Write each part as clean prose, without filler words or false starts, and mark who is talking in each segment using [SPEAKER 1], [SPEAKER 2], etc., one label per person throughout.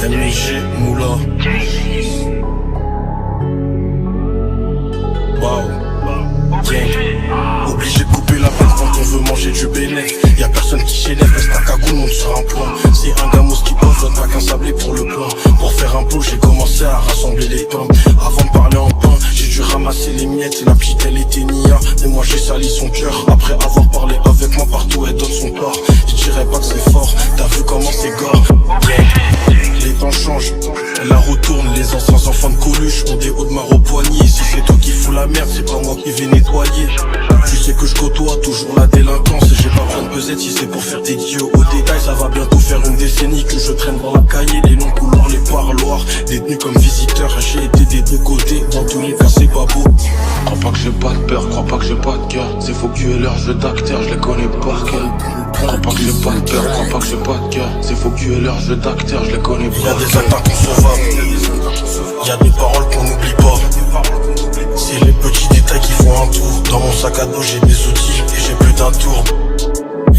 [SPEAKER 1] MIG Moula. Wow. Gang. Obligé de couper la peine quand on veut manger du bénéf. Y'a personne qui s'élève, reste un cagoule, monte sur un point. C'est un gamos qui pose, donne pas qu'un sablé pour le plan. Pour faire un pot, j'ai commencé à rassembler les pommes. Avant de parler en pain, j'ai dû ramasser les miettes. La petite elle était nia, mais moi j'ai sali son cœur. Après avoir parlé avec moi partout, elle donne son corps. Je dirais pas que c'est fort, t'as vu comment c'est gore. Les temps changent, la retourne. Les anciens enfants de Coluche ont des hauts de marre au poignet. Si c'est toi qui fous la merde, c'est pas moi qui vais nettoyer. Tu sais que je côtoie toujours la délinquance. Et j'ai pas besoin de pesette si c'est pour faire des dieux au détail. Ça va bientôt faire une décennie que je traîne dans la cahier. Les longs couloirs, les parloirs, détenus comme visiteur. J'ai été des deux côtés, dans tous les cas c'est pas beau.
[SPEAKER 2] Crois pas que j'ai pas de peur, crois pas que j'ai pas de cœur. C'est faux que tu aies leur jeu d'acteur, je les connais par cœur. Crois pas que j'ai pas de peur, crois pas que j'ai pas de cœur. C'est faux que tu aies leur jeu d'acteur, je les connais par cœur.
[SPEAKER 1] Y'a des actes inconcevables, y'a des paroles qu'on n'oublie pas. C'est les petits détails qui font un tour. Dans mon sac à dos j'ai des outils et j'ai plus d'un tour.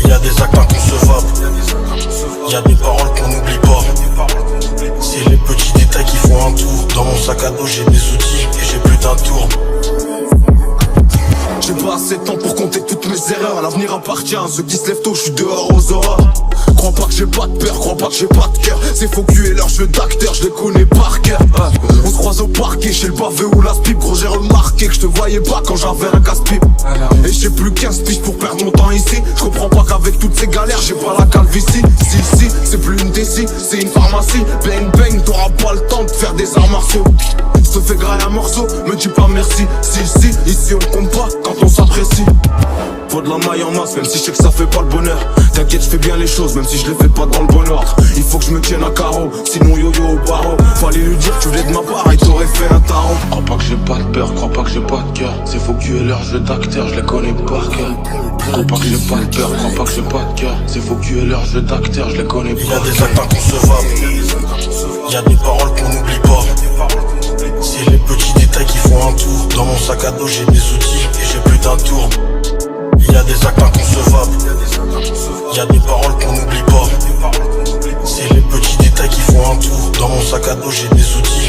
[SPEAKER 1] Y'a des actes inconcevables, y'a des paroles qu'on n'oublie pas. C'est les petits détails qui font un tour. Dans mon sac à dos j'ai des outils et j'ai plus d'un tour.
[SPEAKER 3] J'ai pas assez de temps pour compter toutes mes erreurs. L'avenir appartient à ceux qui se lèvent tôt, je suis dehors aux auras. Crois pas que j'ai pas de peur, crois pas que j'ai pas de cœur. C'est faux que tu aies leur jeu d'acteur, je les connais par cœur. On se croise au parquet, chez le bavé ou la spip. Gros j'ai remarqué que je te voyais pas quand j'avais un casse-pipe. Et j'ai plus 15 piges pour perdre mon temps ici. Je comprends pas qu'avec toutes ces galères j'ai pas la calvitie. Si, c'est plus une déci, c'est une pharmacie. Bang bang, t'auras pas le temps de faire des arts martiaux. Je te fais grailler un morceau, me dis pas merci. Si, ici on compte pas quand on s'apprécie. Faut de la maille en masse, même si je sais que ça fait pas le bonheur. T'inquiète, je fais bien les choses, même si je les fais pas dans le bon ordre. Il faut que je me tienne à carreau, sinon yo-yo au barreau. Fallait lui dire que tu venais de ma part, il t'aurait fait un tarot.
[SPEAKER 2] Crois pas que j'ai pas de peur, crois pas que j'ai pas de cœur. C'est faux que tu aies leur jeu d'acteur, je les connais par cœur. Crois pas que j'ai pas de peur, crois pas que j'ai pas de cœur. C'est faux que tu aies leur jeu d'acteur, je les connais par cœur.
[SPEAKER 1] Y'a des actes inconcevables, y'a des paroles qu'on n'oublie pas. C'est les petits détails qui font un tour. Dans mon sac à dos j'ai des outils et j'ai plus d'un tour. Y'a des actes inconcevables, y'a des paroles qu'on n'oublie pas. C'est les petits détails qui font un tour. Dans mon sac à dos j'ai des outils